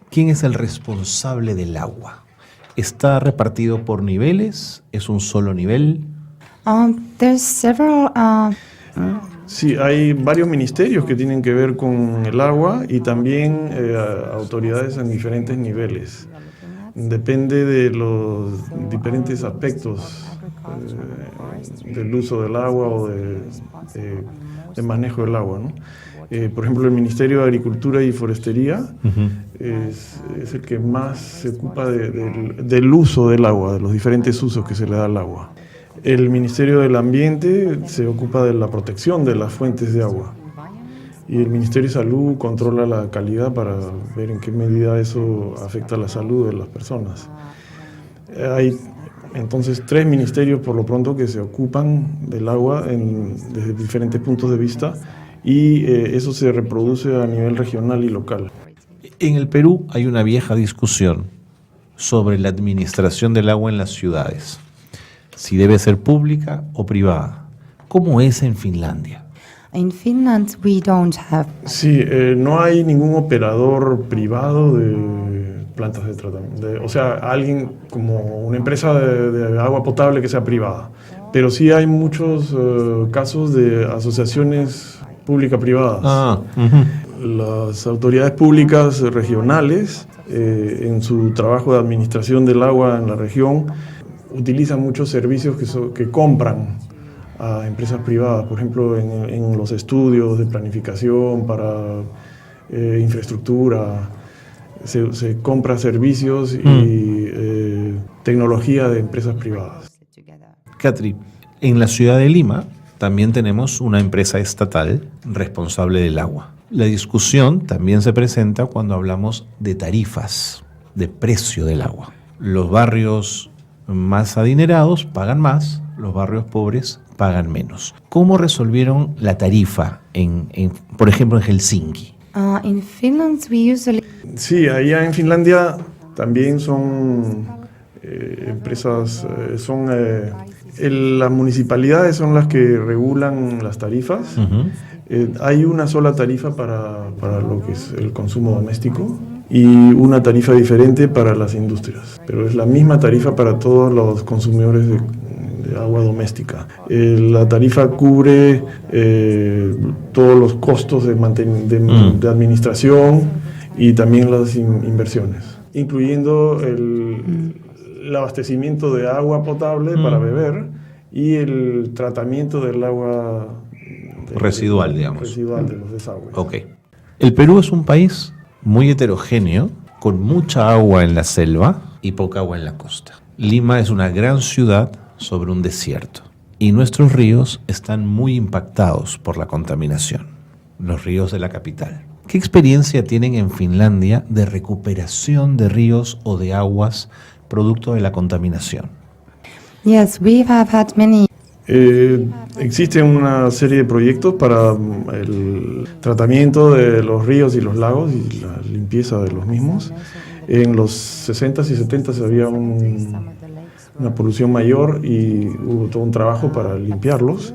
¿quién es el responsable del agua? ¿Está repartido por niveles? ¿Es un solo nivel? there's several. Sí, hay varios ministerios que tienen que ver con el agua y también autoridades en diferentes niveles. Depende de los diferentes aspectos del uso del agua o de manejo del agua, ¿no? Por ejemplo, el Ministerio de Agricultura y Forestería es el que más se ocupa del uso del agua, de los diferentes usos que se le da al agua. El Ministerio del Ambiente se ocupa de la protección de las fuentes de agua. Y el Ministerio de Salud controla la calidad para ver en qué medida eso afecta la salud de las personas. Hay entonces 3 ministerios por lo pronto que se ocupan del agua desde diferentes puntos de vista y eso se reproduce a nivel regional y local. En el Perú hay una vieja discusión sobre la administración del agua en las ciudades, si debe ser pública o privada. ¿Cómo es en Finlandia? In Finland, we don't have. Sí, no hay ningún operador privado de plantas de tratamiento. O sea, alguien como una empresa de agua potable que sea privada. Pero sí hay muchos casos de asociaciones pública-privadas. Las autoridades públicas regionales, en su trabajo de administración del agua en la región, utilizan muchos servicios que compran a empresas privadas, por ejemplo, en los estudios de planificación para infraestructura, se compra servicios y tecnología de empresas privadas. Katri, en la ciudad de Lima también tenemos una empresa estatal responsable del agua. La discusión también se presenta cuando hablamos de tarifas, de precio del agua. Los barrios más adinerados pagan más, los barrios pobres pagan menos. ¿Cómo resolvieron la tarifa, por ejemplo, en Helsinki? In Finland, we usually. Sí, allá en Finlandia también son empresas, las municipalidades son las que regulan las tarifas. Hay una sola tarifa para lo que es el consumo doméstico y una tarifa diferente para las industrias, pero es la misma tarifa para todos los consumidores de agua doméstica. La tarifa cubre todos los costos de administración y también las inversiones, incluyendo el abastecimiento de agua potable para beber y el tratamiento del agua residual, digamos. Residual de los desagües. Ok. El Perú es un país muy heterogéneo, con mucha agua en la selva y poca agua en la costa. Lima es una gran ciudad sobre un desierto y nuestros ríos están muy impactados por la contaminación, los ríos de la capital. ¿Qué experiencia tienen en Finlandia de recuperación de ríos o de aguas producto de la contaminación? Yes, we have had many. Existen una serie de proyectos para el tratamiento de los ríos y los lagos y la limpieza de los mismos. En los 60s y 70s había una polución mayor y hubo todo un trabajo para limpiarlos,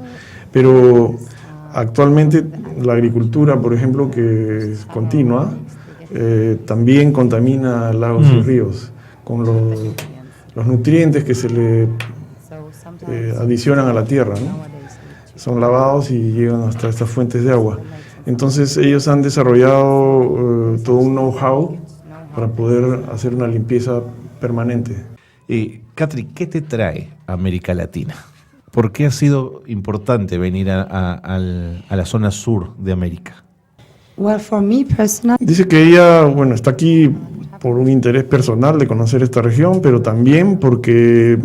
pero actualmente la agricultura, por ejemplo, que es continua, también contamina lagos y ríos con los nutrientes que se le adicionan a la tierra, ¿no? Son lavados y llegan hasta estas fuentes de agua. Entonces ellos han desarrollado todo un know-how para poder hacer una limpieza permanente. Katri, ¿qué te trae a América Latina? ¿Por qué ha sido importante venir a la zona sur de América? Well, for me personally, Dice que ella, bueno, está aquí por un interés personal de conocer esta región, pero también porque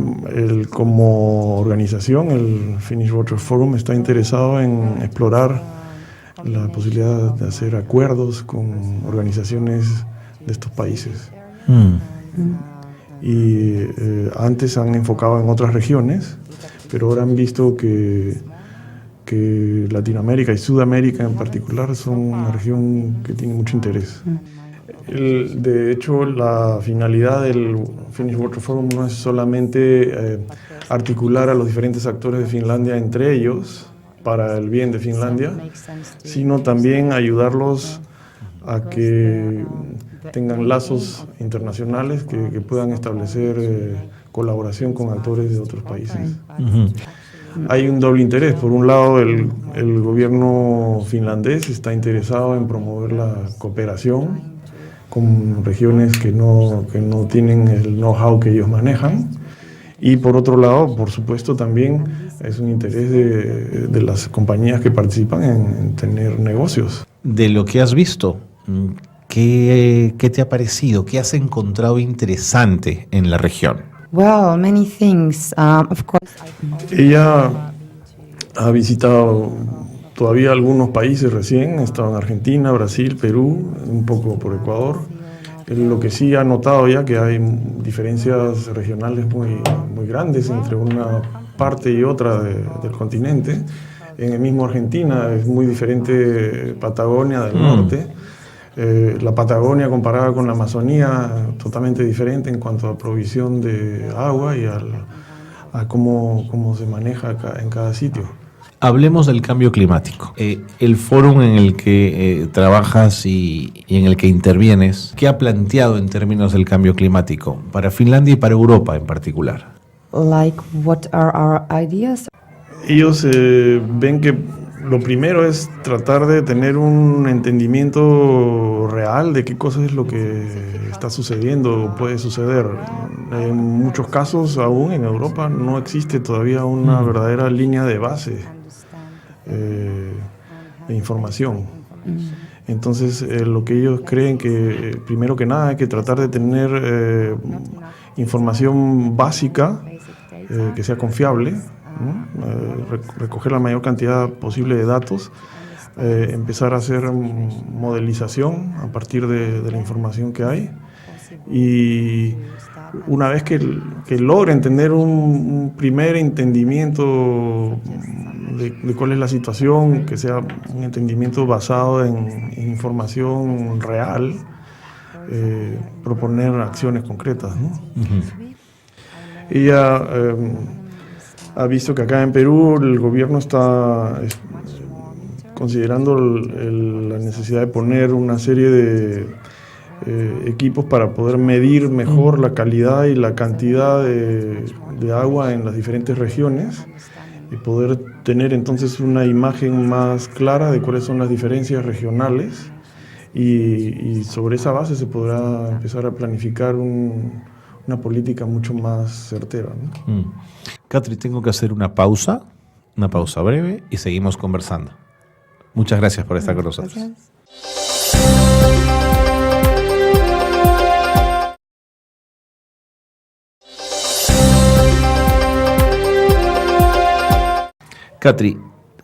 como organización, el Finnish Water Forum está interesado en explorar la posibilidad de hacer acuerdos con organizaciones de estos países. Y antes han enfocado en otras regiones, pero ahora han visto que Latinoamérica y Sudamérica en particular son una región que tiene mucho interés. De hecho, la finalidad del Finnish Water Forum no es solamente articular a los diferentes actores de Finlandia entre ellos para el bien de Finlandia, sino también ayudarlos a que tengan lazos internacionales que puedan establecer colaboración con actores de otros países. Hay un doble interés. Por un lado, el gobierno finlandés está interesado en promover la cooperación con regiones que no tienen el know-how que ellos manejan. Y por otro lado, por supuesto, también es un interés de las compañías que participan en tener negocios. De lo que has visto, ¿qué te ha parecido? ¿Qué has encontrado interesante en la región? well, many things. Of course, Ella ha visitado todavía algunos países recién, ha estado en Argentina, Brasil, Perú, un poco por Ecuador. Lo que sí ha notado ya que hay diferencias regionales muy grandes entre una parte y otra del continente. En el mismo Argentina es muy diferente Patagonia del norte. La Patagonia comparada con la Amazonía, totalmente diferente en cuanto a provisión de agua y a cómo se maneja en cada sitio. Hablemos del cambio climático. El foro en el que trabajas y en el que intervienes, ¿qué ha planteado en términos del cambio climático para Finlandia y para Europa en particular? like, what are our ideas? Ellos ven que lo primero es tratar de tener un entendimiento real de qué cosa es lo que está sucediendo o puede suceder. En muchos casos, aún en Europa, no existe todavía una verdadera línea de base de información. Entonces, lo que ellos creen que, primero que nada, hay que tratar de tener información básica que sea confiable, ¿no? Recoger la mayor cantidad posible de datos, empezar a hacer modelización a partir de la información que hay, y una vez que logren tener un primer entendimiento de cuál es la situación, que sea un entendimiento basado en información real, proponer acciones concretas, ¿no? Ella ha visto que acá en Perú el gobierno está considerando la necesidad de poner una serie de equipos para poder medir mejor la calidad y la cantidad de agua en las diferentes regiones y poder tener entonces una imagen más clara de cuáles son las diferencias regionales, y sobre esa base se podrá empezar a planificar una política mucho más certera, ¿no? Katri, tengo que hacer una pausa breve y seguimos conversando. Muchas gracias por estar con nosotros. Gracias. Catri,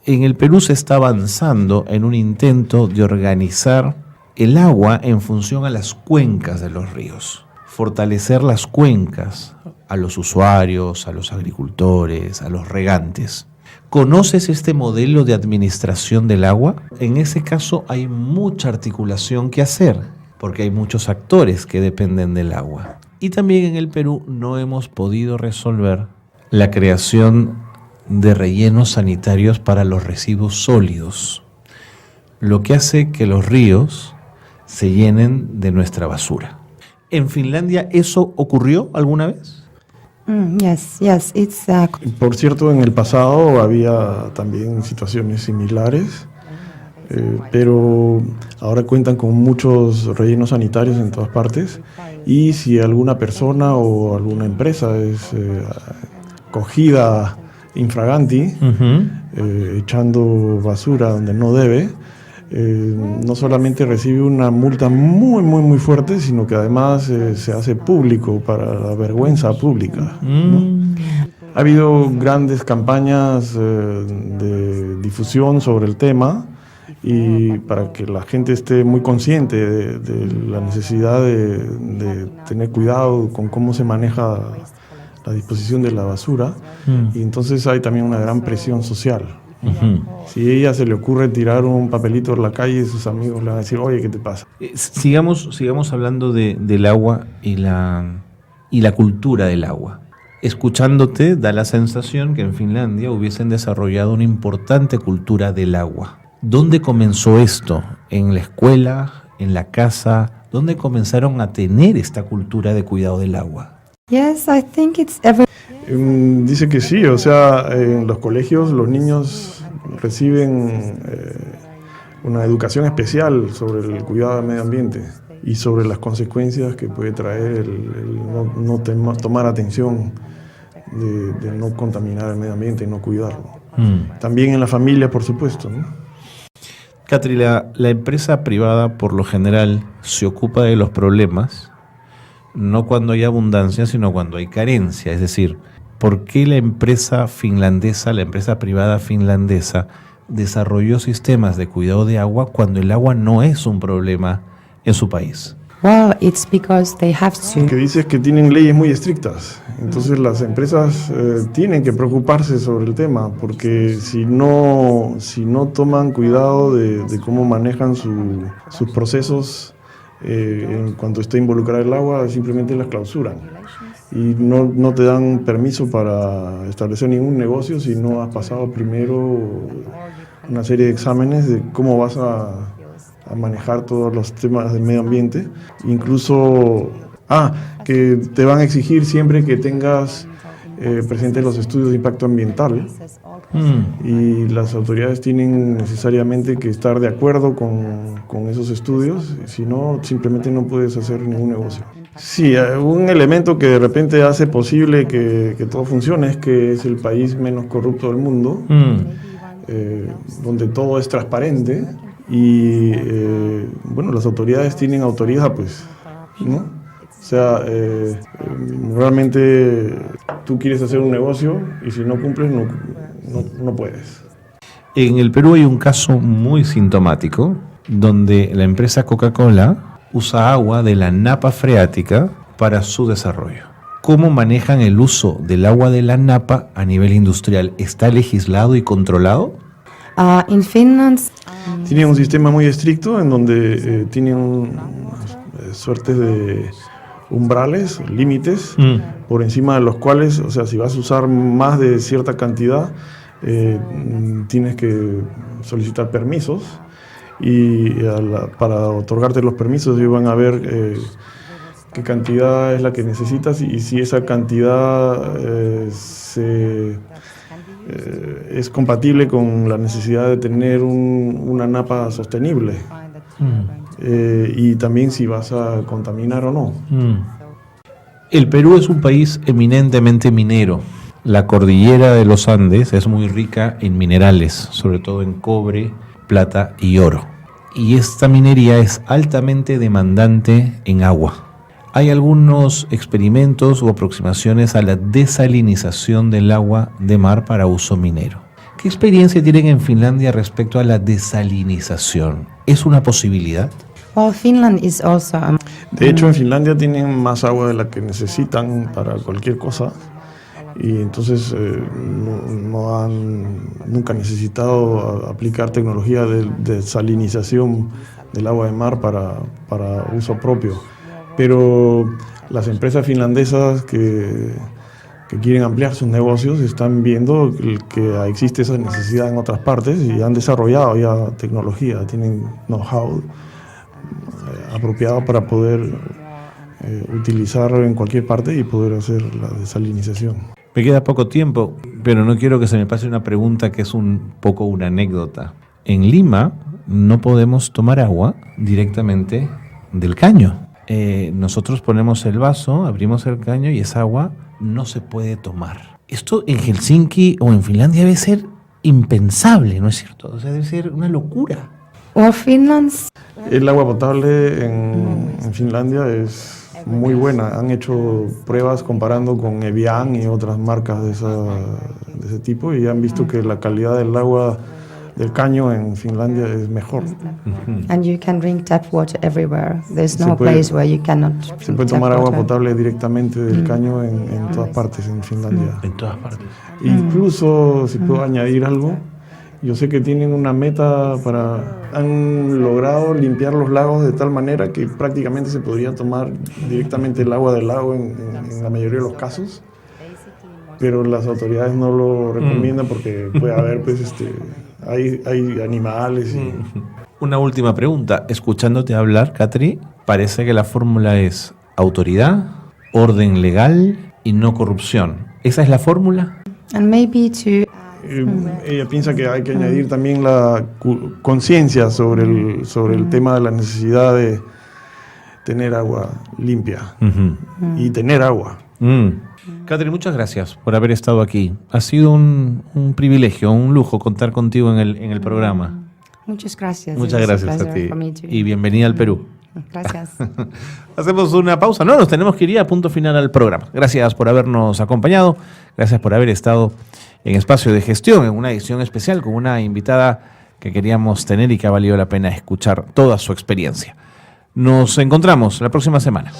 en el Perú se está avanzando en un intento de organizar el agua en función a las cuencas de los ríos, fortalecer las cuencas a los usuarios, a los agricultores, a los regantes. ¿Conoces este modelo de administración del agua? En ese caso hay mucha articulación que hacer, porque hay muchos actores que dependen del agua. Y también en el Perú no hemos podido resolver la creación de rellenos sanitarios para los residuos sólidos, lo que hace que los ríos se llenen de nuestra basura. ¿En Finlandia eso ocurrió alguna vez? Yes, it's Por cierto, en el pasado había también situaciones similares, pero ahora cuentan con muchos rellenos sanitarios en todas partes, y si alguna persona o alguna empresa es cogida infraganti, echando basura donde no debe, no solamente recibe una multa muy fuerte, sino que además se hace público para la vergüenza pública, ¿no? Ha habido grandes campañas de difusión sobre el tema, y para que la gente esté muy consciente de la necesidad de tener cuidado con cómo se maneja la disposición de la basura, y entonces hay también una gran presión social. Si a ella se le ocurre tirar un papelito en la calle, sus amigos le van a decir, oye, ¿qué te pasa? Sigamos hablando del agua y la cultura del agua. Escuchándote, da la sensación que en Finlandia hubiesen desarrollado una importante cultura del agua. ¿Dónde comenzó esto? ¿En la escuela? ¿En la casa? ¿Dónde comenzaron a tener esta cultura de cuidado del agua? Yes, I think it's Dice que sí, o sea, en los colegios los niños reciben una educación especial sobre el cuidado del medio ambiente y sobre las consecuencias que puede traer el no tomar atención de no contaminar el medio ambiente y no cuidarlo. También en la familia, por supuesto, ¿no? Catri, la empresa privada por lo general se ocupa de los problemas, no cuando hay abundancia, sino cuando hay carencia. Es decir, ¿por qué la empresa privada finlandesa, desarrolló sistemas de cuidado de agua cuando el agua no es un problema en su país? well, it's because they have to. Lo que dice es que tienen leyes muy estrictas. Entonces las empresas tienen que preocuparse sobre el tema, porque si no toman cuidado de cómo manejan sus procesos en cuanto esté involucrada el agua, simplemente las clausuran. Y no te dan permiso para establecer ningún negocio si no has pasado primero una serie de exámenes de cómo vas a manejar todos los temas del medio ambiente. Incluso, que te van a exigir siempre que tengas presentes los estudios de impacto ambiental. Y las autoridades tienen necesariamente que estar de acuerdo con esos estudios, si no, simplemente no puedes hacer ningún negocio. Sí, un elemento que de repente hace posible que todo funcione es que es el país menos corrupto del mundo, donde todo es transparente y, las autoridades tienen autoridad, pues, ¿no? O sea, realmente tú quieres hacer un negocio y si no cumples, no puedes. En el Perú hay un caso muy sintomático donde la empresa Coca-Cola usa agua de la napa freática para su desarrollo. ¿Cómo manejan el uso del agua de la napa a nivel industrial? ¿Está legislado y controlado? In Finland, Tienen un sistema muy estricto en donde tienen suertes de umbrales, límites, por encima de los cuales, o sea, si vas a usar más de cierta cantidad, tienes que solicitar permisos, y para otorgarte los permisos ellos van a ver qué cantidad es la que necesitas y si esa cantidad es compatible con la necesidad de tener una napa sostenible. Y también si vas a contaminar o no. El Perú es un país eminentemente minero. La cordillera de los Andes es muy rica en minerales, sobre todo en cobre, plata y oro. y esta minería es altamente demandante en agua. Hay algunos experimentos o aproximaciones a la desalinización del agua de mar para uso minero. ¿Qué experiencia tienen en Finlandia respecto a la desalinización? ¿Es una posibilidad? Well, Finland is also De hecho, en Finlandia tienen más agua de la que necesitan para cualquier cosa y entonces no han nunca necesitado aplicar tecnología de desalinización del agua de mar para uso propio. Pero las empresas finlandesas que quieren ampliar sus negocios están viendo que existe esa necesidad en otras partes y han desarrollado ya tecnología, tienen know-how apropiado para poder utilizar en cualquier parte y poder hacer la desalinización. Me queda poco tiempo, pero no quiero que se me pase una pregunta que es un poco una anécdota. En Lima no podemos tomar agua directamente del caño. Nosotros ponemos el vaso, abrimos el caño y esa agua no se puede tomar. Esto en Helsinki o en Finlandia debe ser impensable, ¿no es cierto? O sea, debe ser una locura. well, Finland's El agua potable en Finlandia es muy buena. Han hecho pruebas comparando con Evian y otras marcas de ese tipo y han visto que la calidad del agua del caño en Finlandia es mejor. and you can drink tap water everywhere. There's Se no puede- place where you cannot Se drink puede tap tomar agua water. potable directamente del caño en todas partes en Finlandia. En todas partes. Incluso, si puedo añadir algo, yo sé que tienen una meta han logrado limpiar los lagos de tal manera que prácticamente se podría tomar directamente el agua del lago en la mayoría de los casos, pero las autoridades no lo recomiendan porque puede haber, pues, hay animales y... Una última pregunta. Escuchándote hablar, Katri, parece que la fórmula es autoridad, orden legal y no corrupción. ¿Esa es la fórmula? And maybe to Ella piensa que hay que añadir también la conciencia sobre el tema de la necesidad de tener agua limpia y tener agua. Katri, muchas gracias por haber estado aquí. Ha sido un privilegio, un lujo contar contigo en el programa. muchas gracias. Muchas It was gracias a pleasure ti for me too. y bienvenida al Perú. Gracias. Hacemos una pausa. No, nos tenemos que ir a punto final al programa. Gracias por habernos acompañado. Gracias por haber estado en Espacio de Gestión, en una edición especial con una invitada que queríamos tener y que ha valido la pena escuchar toda su experiencia. Nos encontramos la próxima semana.